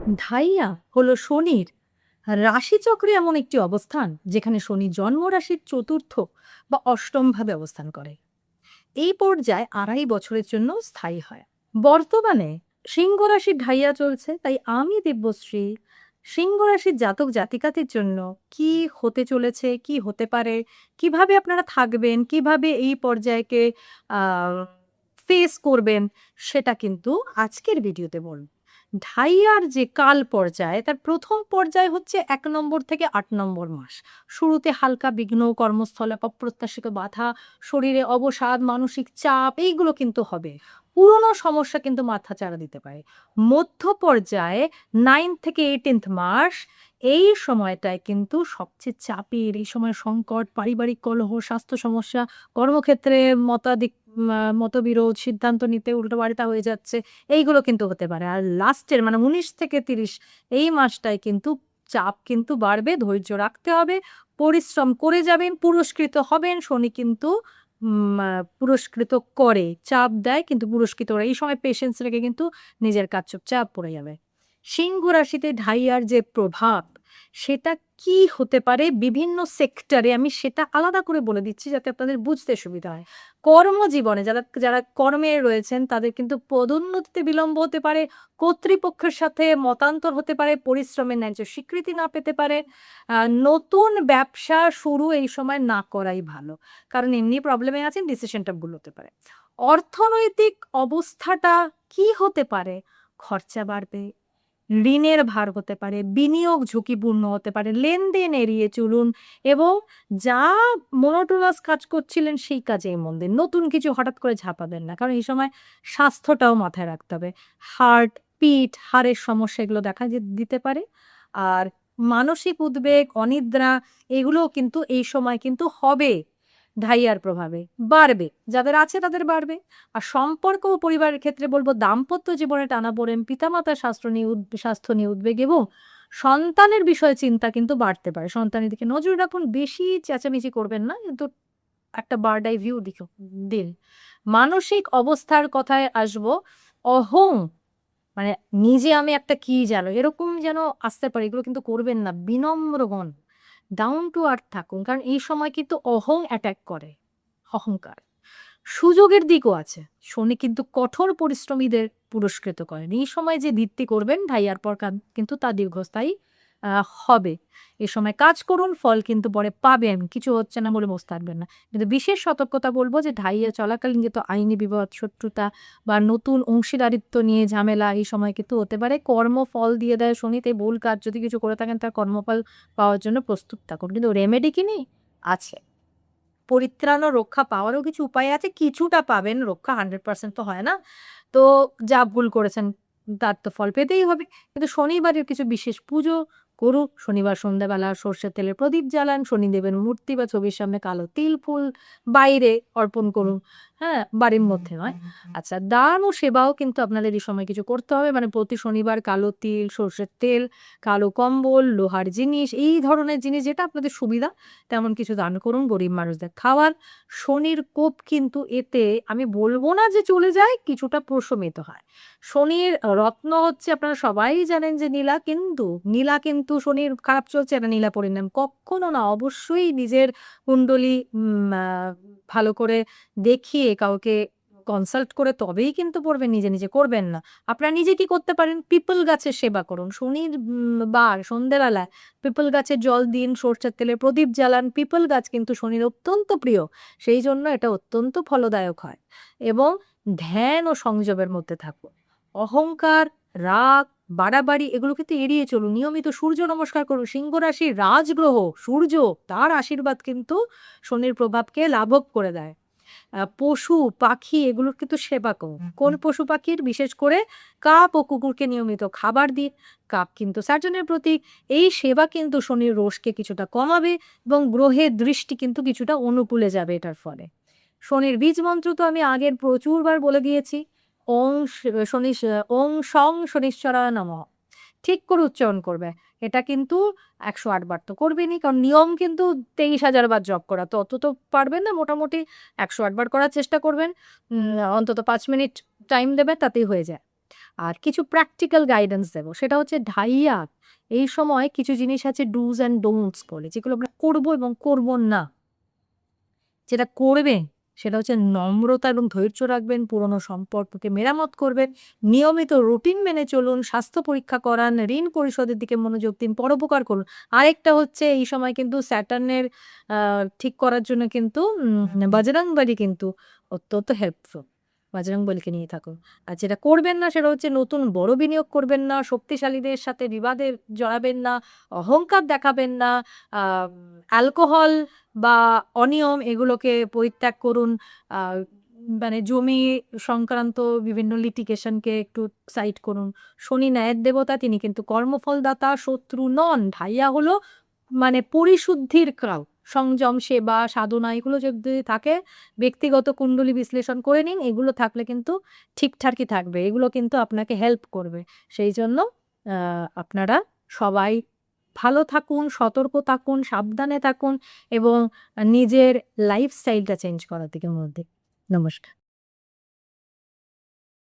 ধাইয়া হলো শনির রাশিচক্রে এমন একটি অবস্থান যেখানে শনি জন্ম রাশির চতুর্থ বা অষ্টম ভাবে অবস্থান করে। এই পর্যায়ে ২.৫ বছরের জন্য স্থায়ী হয়। বর্তমানে সিংহ রাশির ঢাইয়া চলছে, তাই আমি দিব্যশ্রী সিংহ রাশির জাতক জাতিকাদের জন্য কি হতে চলেছে, কি হতে পারে, কিভাবে আপনারা থাকবেন, কিভাবে এই পর্যায়কে ফেস করবেন, সেটা কিন্তু আজকের ভিডিওতে বলব। ঢাইয়ার যে কাল পর্যায়, তার প্রথম পর্যায় হচ্ছে ১ নম্বর থেকে ৮ নম্বর মাস। শুরুতে হালকা বিঘ্ন, কর্মস্থলে অপ্রত্যাশিত বাধা, শরীরে অবসাদ, মানসিক চাপ এইগুলো কিন্তু হবে। পুরনো সমস্যা কিন্তু মাথাচাড়া দিতে পারে। মধ্য পর্যায়ে 9 থেকে 18th মাস, এই সময়টায় কিন্তু সবচেয়ে চাপের। এই সময় সংকট, পারিবারিক কলহ, স্বাস্থ্য সমস্যা, কর্মক্ষেত্রে মতবিরোধ, সিদ্ধান্ত নিতে উল্টোপাল্টা হয়ে যাচ্ছে, এইগুলো কিন্তু হতে পারে। আর লাস্টের মানে ১৯ থেকে ৩০ এই মাসটায় কিন্তু চাপ কিন্তু বাড়বে। ধৈর্য রাখতে হবে, পরিশ্রম করে যাবেন, পুরস্কৃত হবেন। শনি কিন্তু পুরস্কৃত করে, চাপ দেয় কিন্তু পুরস্কৃত করে। এই সময় পেশেন্স রেখে কিন্তু নিজের কাজ চুপচাপ পড়ে যাবে। সিংহ রাশিতে ঢাইয়ার যে প্রভাব, সেটা কি হতে পারে বিভিন্ন সেক্টরে, আমি সেটা আলাদা করে বলে দিচ্ছি যাতে আপনাদের বুঝতে সুবিধা হয়। কর্মজীবনে যারা যারা কর্মে রয়েছেন তাদের কিন্তু পদোন্নতিতে বিলম্ব হতে পারে, কর্তৃপক্ষের সাথে মতান্তর হতে পারে, পরিশ্রমের ন্যায্য স্বীকৃতি না পেতে পারে। নতুন ব্যবসা শুরু এই সময় না করাই ভালো, কারণ এমনি প্রবলেমে আছেন, ডিসিশনটা ভুল হতে পারে। অর্থনৈতিক অবস্থাটা কি হতে পারে? খরচা বাড়বে, ঋণের ভার হতে পারে, বিনিয়োগ ঝুঁকিপূর্ণ হতে পারে, লেনদেন এড়িয়ে চলুন এবং যা মোনোটোনাস কাজ করছিলেন সেই কাজেই মন দিন। নতুন কিছু হঠাৎ করে ঝাঁপাবেন না, কারণ এই সময় স্বাস্থ্যটাও মাথায় রাখতে হবে। হার্ট, পিঠ, হাড়ের সমস্যা এগুলো দেখা দিতে পারে। আর মানসিক উদ্বেগ, অনিদ্রা এগুলোও কিন্তু এই সময় কিন্তু হবে। ঢাইয়ার প্রভাবে বাড়বে, যাদের আছে তাদের বাড়বে। আর সম্পর্ক ও পরিবারের ক্ষেত্রে বলবো দাম্পত্য জীবনে টানাপোড়েন, পিতামাতার স্বাস্থ্য নিয়ে উদ্বেগ এবং সন্তানের বিষয়ে চিন্তা কিন্তু বাড়তে পারে। সন্তানের দিকে নজর রাখুন, বেশি চেঁচামেচি করবেন না, কিন্তু একটা বার্ড আই ভিউ দিন। মানসিক অবস্থার কথায় আসবো। অহং মানে নিজে আমি একটা কি জানো এরকম যেন আসতে পারে, এগুলো কিন্তু করবেন না। বিনম্র হন, ডাউন টু আর্থ থাকুন, কারণ এই সময় কিন্তু অহং অ্যাটাক করে, অহংকার। সুযোগের দিকও আছে। শনি কিন্তু কঠোর পরিশ্রমীদের পুরস্কৃত করেন। এই সময় যে ভিত্তি করবেন ঢাইয়ার পর কিন্তু তা দীর্ঘস্থায়ী হবে। এ সময় কাজ করুন, ফল কিন্তু পরে পাবেন। কিছু হচ্ছে না বলে বসে থাকবেন না। কিন্তু বিশেষ সতর্কতা বলব যে ঢাইয়া চলাকালীন কিন্তু আইনি বিবাদ, শত্রুতা বা নতুন অংশীদারিত্ব নিয়ে ঝামেলা এই সময় কিন্তু হতে পারে। কর্মফল দিয়ে দেয় শনিতে, ভুল কাজ যদি কিছু করে থাকেন তার কর্মফল পাওয়ার জন্য প্রস্তুত থাকুন। কিন্তু রেমেডি কি নেই? আছে। পরিত্রাণ ও রক্ষা পাওয়ারও কিছু উপায় আছে। কিছুটা পাবেন রক্ষা, 100% তো হয় না। তো যা ভুল করেছেন তার তো ফল পেতেই হবে। কিন্তু শনিবারের কিছু বিশেষ পুজো করুন। শনিবার সন্ধ্যাবেলা সর্ষের তেলের প্রদীপ জ্বালান। শনিদেবের মূর্তি বা ছবির সামনে কালো তিল ফুল বাইরে অর্পণ করুন। হ্যাঁ? বাড়ির মধ্যে নয়। আচ্ছা, দান ও সেবাও কিন্তু আপনাদের এই সময় কিছু করতে হবে। মানে প্রতি শনিবার কালো তিল, সর্ষের তেল, কালো কম্বল, লোহার জিনিস, এই ধরনের জিনিস যেটা আপনাদের সুবিধা তেমন কিছু দান করুন, গরিব মানুষদের খাওয়ান। শনির কোপ কিন্তু এতে আমি বলবো না যে চলে যায়, কিছুটা প্রশমিত হয়। শনির রত্ন হচ্ছে আপনারা সবাই জানেন যে নীলা, কিন্তু নীলা কিন্তু শনির খারাপ চলছে এটা নীলা পরে নেন কখনো না। অবশ্যই নিজের কুণ্ডলী ভালো করে দেখিয়ে কাউকে কনসাল্ট করে তবেই কিন্তু পড়বেন, নিজে নিজে করবেন না। আপনারা নিজে কি করতে পারেন? পিপল গাছের সেবা করুন। শনির বার সন্ধ্যেবেলায় পিপল গাছের জল দিন, সরষের তেলের প্রদীপ জ্বালান। পিপল গাছ কিন্তু শনির অত্যন্ত প্রিয়, সেই জন্য এটা অত্যন্ত ফলদায়ক হয়। এবং ধ্যান ও সংযমের মধ্যে থাকুন। অহংকার, রাগ, বাড়াবাড়ি এগুলো কিন্তু এড়িয়ে চলুন। নিয়মিত সূর্য নমস্কার করুন। সিংহ রাশির রাজগ্রহ সূর্য, তার আশীর্বাদ কিন্তু শনির প্রভাবকে লাঘব করে দেয়। পশু পাখি এগুলোর কিন্তু সেবা করুন। কোন পশু পাখির? বিশেষ করে কাক ও কুকুরকে নিয়মিত খাবার দিন। কাক কিন্তু সার্জনের প্রতীক। এই সেবা কিন্তু শনির রোষকে কিছুটা কমাবে এবং গ্রহের দৃষ্টি কিন্তু কিছুটা অনুকূলে যাবে এটার ফলে। শনির বীজ মন্ত্র তো আমি আগের প্রচুরবার বলে দিয়েছি। ওং শনি ওং সং শনিশ্চরায় নমঃ। ঠিক করে উচ্চারণ করবে। এটা কিন্তু ১০৮ বার তো করবেনই, কারণ নিয়ম কিন্তু ২৩,০০০ বার জপ করা। তো অত তো পারবেন না, মোটামুটি ১০৮ বার করার চেষ্টা করবেন। অন্তত ৫ মিনিট টাইম দেবেন, তাতেই হয়ে যায়। আর কিছু প্র্যাকটিক্যাল গাইডেন্স দেবো, সেটা হচ্ছে ঢাইয়া এই সময় কিছু জিনিস আছে ডুজ অ্যান্ড ডোন্টস বলে, যেগুলো আমরা করবো এবং করবো না। যেটা করবেন সেটা হচ্ছে নম্রতা এবং ধৈর্য রাখবেন, পুরনো সম্পর্ককে মেরামত করবেন, নিয়মিত রুটিন মেনে চলুন, স্বাস্থ্য পরীক্ষা করান, ঋণ পরিশোধের দিকে মনোযোগ দিন, পরোপকার করুন। আরেকটা হচ্ছে এই সময় কিন্তু স্যাটার্নের ঠিক করার জন্য কিন্তু বজরংবলী কিন্তু অত্যন্ত হেল্পফুল। বজরংবলীকে নিয়ে থাকুন। আর যেটা করবেন না সেটা হচ্ছে নতুন বড় বিনিয়োগ করবেন না, শক্তিশালীদের সাথে বিবাদে জড়াবেন না, অহংকার দেখাবেন না, অ্যালকোহল বা অনিয়ম এগুলোকে পরিত্যাগ করুন। মানে জমি সংক্রান্ত বিভিন্ন লিটিগেশনকে একটু সাইড করুন। শনি ন্যায়ের দেবতা, তিনি কিন্তু কর্মফলদাতা, শত্রু নন। ঢাইয়া হলো মানে পরিশুদ্ধির কাল, সংযম, সেবা, সাধনা এগুলো যদি থাকে, ব্যক্তিগত কুণ্ডলী বিশ্লেষণ করে নিন, এগুলো থাকলে কিন্তু ঠিকঠাকই থাকবে, এগুলো কিন্তু আপনাকে হেল্প করবে। সেই জন্য আপনারা সবাই ভালো থাকুন, সতর্ক থাকুন, সাবধানে থাকুন এবং নিজের লাইফস্টাইলটা চেঞ্জ করার দিকে মনোযোগ দিন। নমস্কার।